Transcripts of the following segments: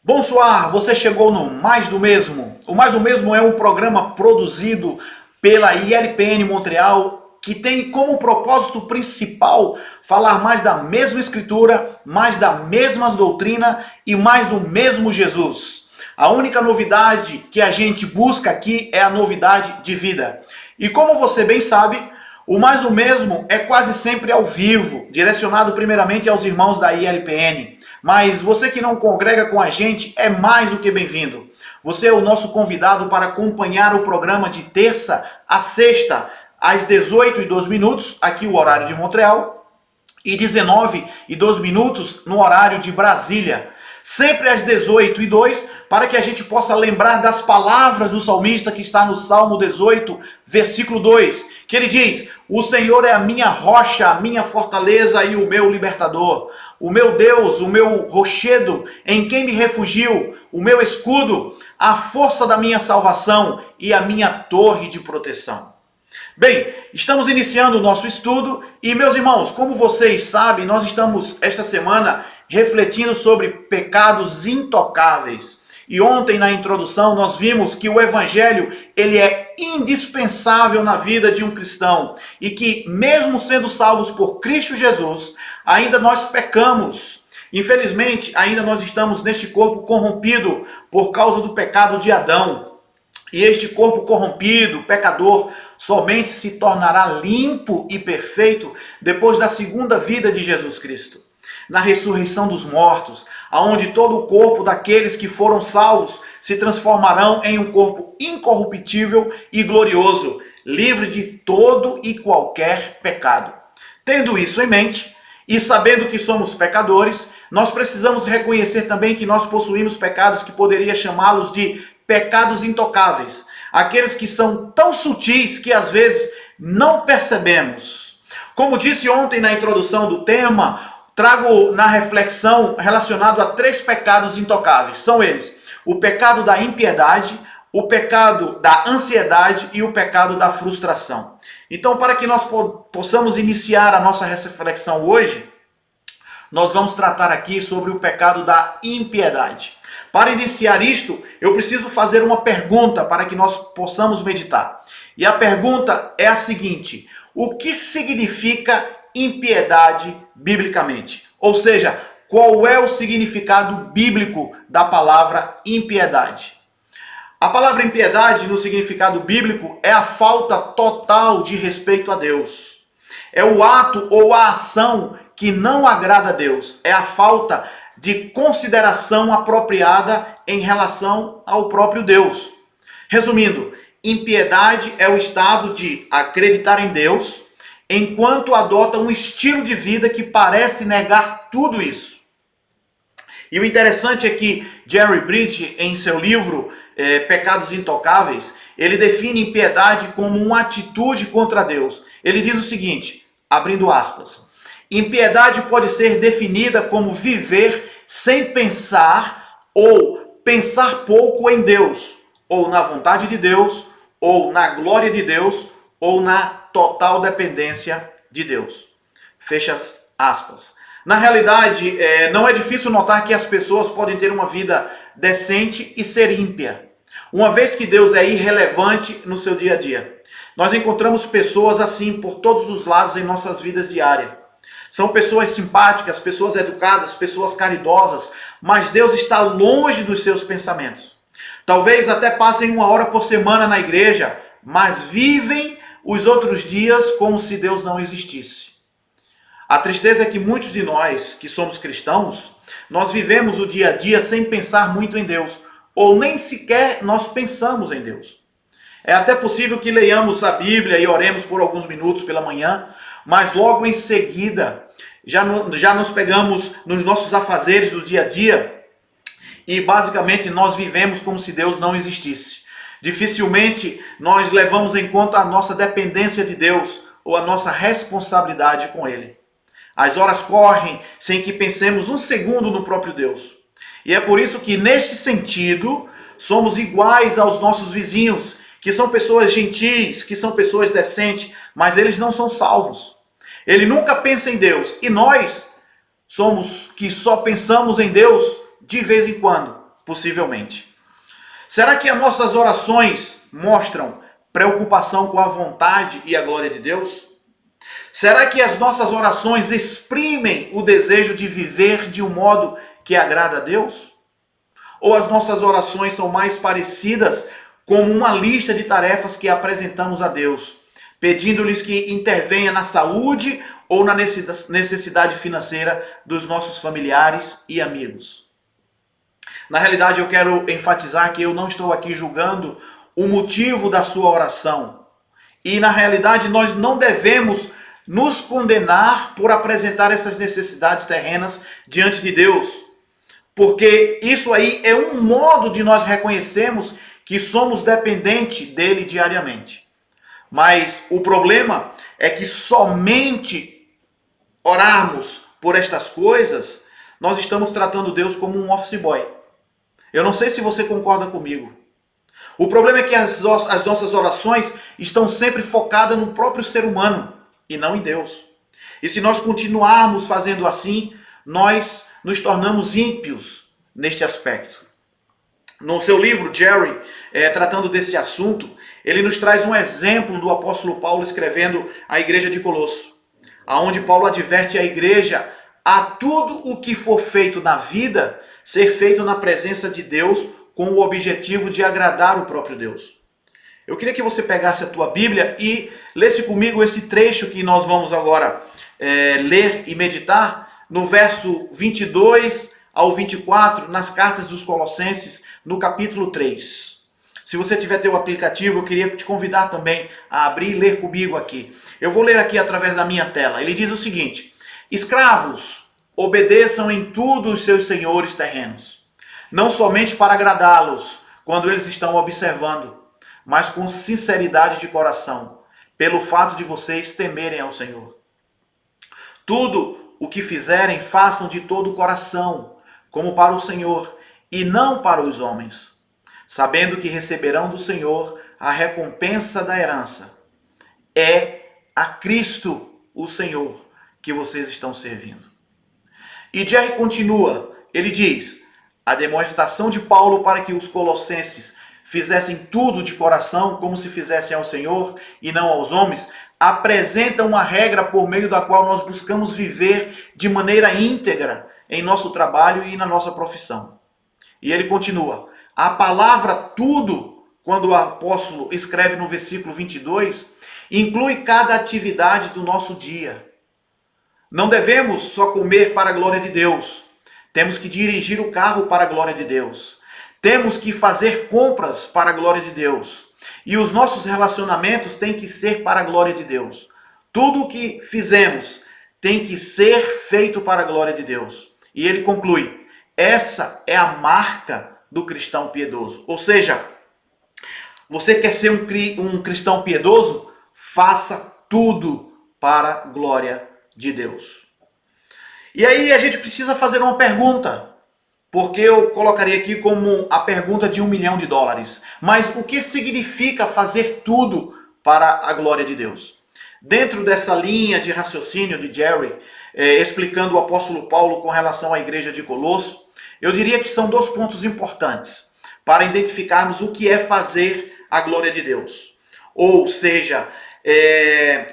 Bonsoir, você chegou no Mais do Mesmo. O Mais do Mesmo é um programa produzido pela ILPN Montreal que tem como propósito principal falar mais da mesma escritura, mais da mesma doutrina e mais do mesmo Jesus. A única novidade que a gente busca aqui é a novidade de vida. E como você bem sabe, o Mais do Mesmo é quase sempre ao vivo, direcionado primeiramente aos irmãos da ILPN. Mas você que não congrega com a gente é mais do que bem-vindo. Você é o nosso convidado para acompanhar o programa de terça a sexta, às 18h02, aqui o horário de Montreal, e 19h02 no horário de Brasília. Sempre às 18h02, para que a gente possa lembrar das palavras do salmista que está no Salmo 18, versículo 2, que ele diz: "O Senhor é a minha rocha, a minha fortaleza e o meu libertador. O meu Deus, o meu rochedo, em quem me refugio, o meu escudo, a força da minha salvação e a minha torre de proteção." Bem, estamos iniciando o nosso estudo e, meus irmãos, como vocês sabem, nós estamos esta semana refletindo sobre pecados intocáveis. E ontem, na introdução, nós vimos que o Evangelho ele é indispensável na vida de um cristão e que, mesmo sendo salvos por Cristo Jesus, ainda nós pecamos. Infelizmente, ainda nós estamos neste corpo corrompido por causa do pecado de Adão. E este corpo corrompido, pecador, somente se tornará limpo e perfeito depois da segunda vida de Jesus Cristo, na ressurreição dos mortos, aonde todo o corpo daqueles que foram salvos se transformarão em um corpo incorruptível e glorioso, livre de todo e qualquer pecado. Tendo isso em mente e sabendo que somos pecadores, nós precisamos reconhecer também que nós possuímos pecados que poderia chamá-los de pecados intocáveis, aqueles que são tão sutis que às vezes não percebemos. Como disse ontem na introdução do tema, trago na reflexão relacionado a 3 pecados intocáveis. São eles: o pecado da impiedade, o pecado da ansiedade e o pecado da frustração. Então, para que nós possamos iniciar a nossa reflexão hoje, nós vamos tratar aqui sobre o pecado da impiedade. Para iniciar isto, eu preciso fazer uma pergunta para que nós possamos meditar. E a pergunta é a seguinte: o que significa impiedade biblicamente? Ou seja, qual é o significado bíblico da palavra impiedade? A palavra impiedade, no significado bíblico, é a falta total de respeito a Deus. É o ato ou a ação que não agrada a Deus. É a falta de consideração apropriada em relação ao próprio Deus. Resumindo, impiedade é o estado de acreditar em Deus, enquanto adota um estilo de vida que parece negar tudo isso. E o interessante é que Jerry Bridge, em seu livro Pecados Intocáveis, ele define impiedade como uma atitude contra Deus. Ele diz o seguinte, abrindo aspas: "Impiedade pode ser definida como viver sem pensar ou pensar pouco em Deus, ou na vontade de Deus, ou na glória de Deus, ou na total dependência de Deus." Fecha aspas. Na realidade, não é difícil notar que as pessoas podem ter uma vida decente e ser ímpia, uma vez que Deus é irrelevante no seu dia a dia. Nós encontramos pessoas assim por todos os lados em nossas vidas diárias. São pessoas simpáticas, pessoas educadas, pessoas caridosas, mas Deus está longe dos seus pensamentos. Talvez até passem 1 hora por semana na igreja, mas vivem os outros dias como se Deus não existisse. A tristeza é que muitos de nós, que somos cristãos, nós vivemos o dia a dia sem pensar muito em Deus, ou nem sequer nós pensamos em Deus. É até possível que leiamos a Bíblia e oremos por alguns minutos pela manhã, mas logo em seguida já nos pegamos nos nossos afazeres do dia a dia e basicamente nós vivemos como se Deus não existisse. Dificilmente nós levamos em conta a nossa dependência de Deus ou a nossa responsabilidade com Ele. As horas correm sem que pensemos um segundo no próprio Deus. E é por isso que, nesse sentido, somos iguais aos nossos vizinhos, que são pessoas gentis, que são pessoas decentes, mas eles não são salvos. Ele nunca pensa em Deus. E nós somos que só pensamos em Deus de vez em quando. Possivelmente. Será que as nossas orações mostram preocupação com a vontade e a glória de Deus? Será que as nossas orações exprimem o desejo de viver de um modo que agrada a Deus? Ou as nossas orações são mais parecidas com uma lista de tarefas que apresentamos a Deus, pedindo-lhes que intervenha na saúde ou na necessidade financeira dos nossos familiares e amigos? Na realidade, eu quero enfatizar que eu não estou aqui julgando o motivo da sua oração. E na realidade, nós não devemos nos condenar por apresentar essas necessidades terrenas diante de Deus. Porque isso aí é um modo de nós reconhecermos que somos dependentes dele diariamente. Mas o problema é que somente orarmos por estas coisas, nós estamos tratando Deus como um office boy. Eu não sei se você concorda comigo. O problema é que as nossas orações estão sempre focadas no próprio ser humano e não em Deus. E se nós continuarmos fazendo assim, nós nos tornamos ímpios neste aspecto. No seu livro, Jerry, tratando desse assunto, ele nos traz um exemplo do apóstolo Paulo escrevendo à igreja de Colosso, aonde Paulo adverte a igreja a tudo o que for feito na vida ser feito na presença de Deus com o objetivo de agradar o próprio Deus. Eu queria que você pegasse a tua Bíblia e lesse comigo esse trecho que nós vamos agora ler e meditar no verso 22 ao 24, nas cartas dos Colossenses, no capítulo 3. Se você tiver teu aplicativo, eu queria te convidar também a abrir e ler comigo aqui. Eu vou ler aqui através da minha tela. Ele diz o seguinte: escravos, obedeçam em tudo os seus senhores terrenos, não somente para agradá-los quando eles estão observando, mas com sinceridade de coração, pelo fato de vocês temerem ao Senhor. Tudo o que fizerem, façam de todo o coração, como para o Senhor, e não para os homens, sabendo que receberão do Senhor a recompensa da herança. É a Cristo, o Senhor, que vocês estão servindo. E Jerry continua, ele diz: a demonstração de Paulo para que os colossenses fizessem tudo de coração, como se fizessem ao Senhor e não aos homens, apresenta uma regra por meio da qual nós buscamos viver de maneira íntegra em nosso trabalho e na nossa profissão. E ele continua: a palavra tudo, quando o apóstolo escreve no versículo 22, inclui cada atividade do nosso dia. Não devemos só comer para a glória de Deus. Temos que dirigir o carro para a glória de Deus. Temos que fazer compras para a glória de Deus. E os nossos relacionamentos têm que ser para a glória de Deus. Tudo o que fizemos tem que ser feito para a glória de Deus. E ele conclui: essa é a marca do cristão piedoso. Ou seja, você quer ser um cristão piedoso? Faça tudo para a glória de Deus. E aí a gente precisa fazer uma pergunta, porque eu colocaria aqui como a pergunta de $1 milhão. Mas o que significa fazer tudo para a glória de Deus? Dentro dessa linha de raciocínio de Jerry, explicando o apóstolo Paulo com relação à igreja de Colosso, eu diria que são 2 pontos importantes para identificarmos o que é fazer a glória de Deus. Ou seja,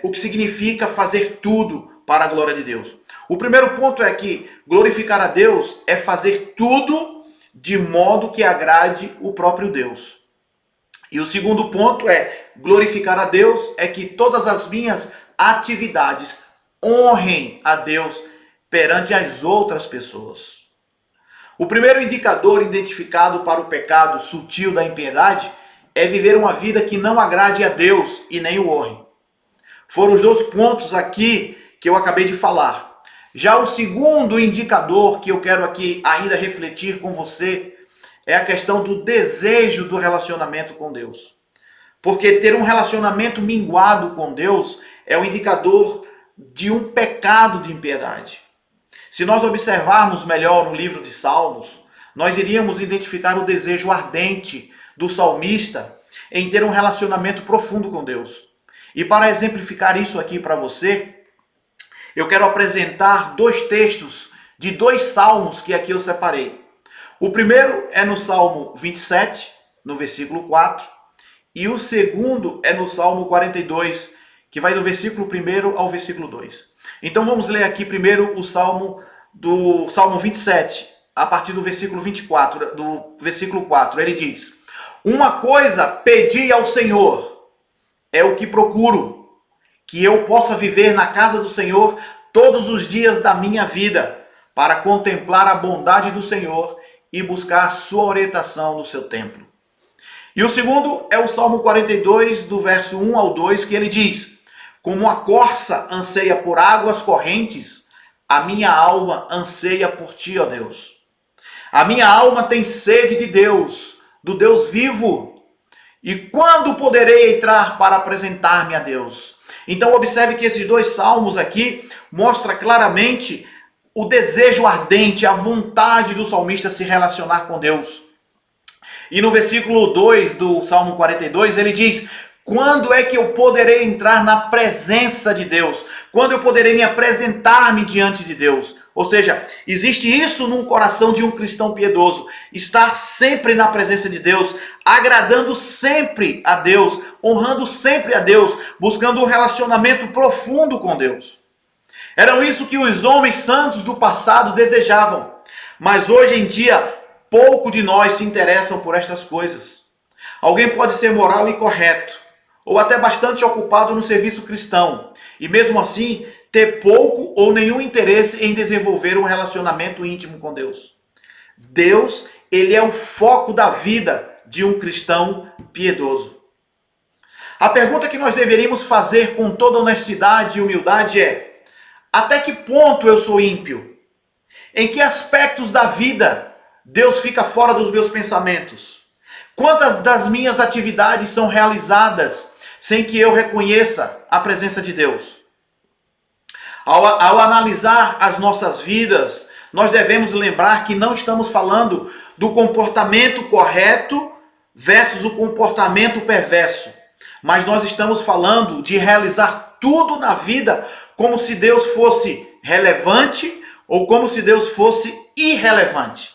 o que significa fazer tudo para a glória de Deus. O primeiro ponto é que glorificar a Deus é fazer tudo de modo que agrade o próprio Deus. E o segundo ponto é glorificar a Deus é que todas as minhas atividades honrem a Deus perante as outras pessoas. O primeiro indicador identificado para o pecado sutil da impiedade é viver uma vida que não agrade a Deus e nem o honre. Foram os 2 pontos aqui que eu acabei de falar. Já o segundo indicador que eu quero aqui ainda refletir com você é a questão do desejo do relacionamento com Deus. Porque ter um relacionamento minguado com Deus é um indicador de um pecado de impiedade. Se nós observarmos melhor o livro de Salmos, nós iríamos identificar o desejo ardente do salmista em ter um relacionamento profundo com Deus. E para exemplificar isso aqui para você, eu quero apresentar 2 textos de 2 salmos que aqui eu separei. O primeiro é no Salmo 27, no versículo 4, e o segundo é no Salmo 42, que vai do versículo 1 ao versículo 2. Então vamos ler aqui primeiro o Salmo 27, a partir do versículo 24, do versículo 4. Ele diz: Uma coisa pedi ao Senhor, é o que procuro, que eu possa viver na casa do Senhor todos os dias da minha vida, para contemplar a bondade do Senhor e buscar a sua orientação no seu templo. E o segundo é o Salmo 42, do verso 1 ao 2, que ele diz: Como a corça anseia por águas correntes, a minha alma anseia por ti, ó Deus. A minha alma tem sede de Deus, do Deus vivo. E quando poderei entrar para apresentar-me a Deus? Então observe que esses dois salmos aqui mostram claramente o desejo ardente, a vontade do salmista se relacionar com Deus. E no versículo 2 do Salmo 42, ele diz: Quando é que eu poderei entrar na presença de Deus? Quando eu poderei me apresentar-me diante de Deus? Ou seja, existe isso num coração de um cristão piedoso, estar sempre na presença de Deus, agradando sempre a Deus, honrando sempre a Deus, buscando um relacionamento profundo com Deus. Eram isso que os homens santos do passado desejavam, mas hoje em dia pouco de nós se interessam por estas coisas. Alguém pode ser moral e correto, ou até bastante ocupado no serviço cristão, e mesmo assim ter pouco ou nenhum interesse em desenvolver um relacionamento íntimo com Deus. Deus, ele é o foco da vida de um cristão piedoso. A pergunta que nós deveríamos fazer com toda honestidade e humildade é: até que ponto eu sou ímpio? Em que aspectos da vida Deus fica fora dos meus pensamentos? Quantas das minhas atividades são realizadas sem que eu reconheça a presença de Deus? Ao analisar as nossas vidas, nós devemos lembrar que não estamos falando do comportamento correto versus o comportamento perverso, mas nós estamos falando de realizar tudo na vida como se Deus fosse relevante ou como se Deus fosse irrelevante.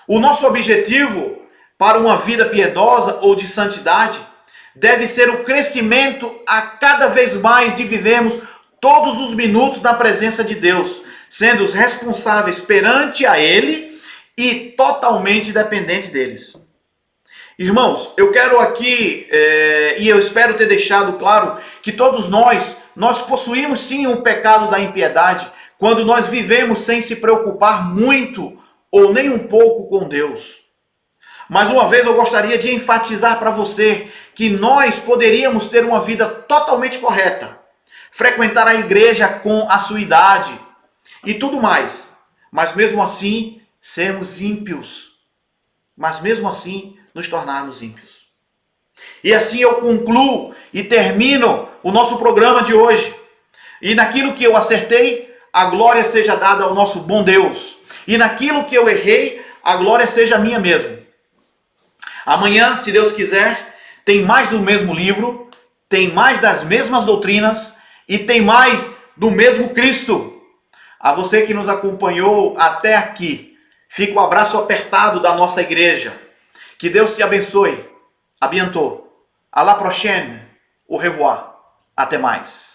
O nosso objetivo para uma vida piedosa ou de santidade deve ser o crescimento a cada vez mais de vivermos todos os minutos na presença de Deus, sendo os responsáveis perante a Ele e totalmente dependente deles. Irmãos, eu quero aqui, e eu espero ter deixado claro, que todos nós possuímos sim um pecado da impiedade, quando nós vivemos sem se preocupar muito ou nem um pouco com Deus. Mais uma vez eu gostaria de enfatizar para você que nós poderíamos ter uma vida totalmente correta, frequentar a igreja com a sua idade e tudo mais, mas mesmo assim sermos ímpios, mas mesmo assim nos tornarmos ímpios. E assim eu concluo e termino o nosso programa de hoje. E naquilo que eu acertei, a glória seja dada ao nosso bom Deus. E naquilo que eu errei, a glória seja minha mesmo. Amanhã, se Deus quiser, tem mais do mesmo livro, tem mais das mesmas doutrinas e tem mais do mesmo Cristo. A você que nos acompanhou até aqui, fica o abraço apertado da nossa igreja. Que Deus te abençoe. A bientôt. À la prochaine. Au revoir. Até mais.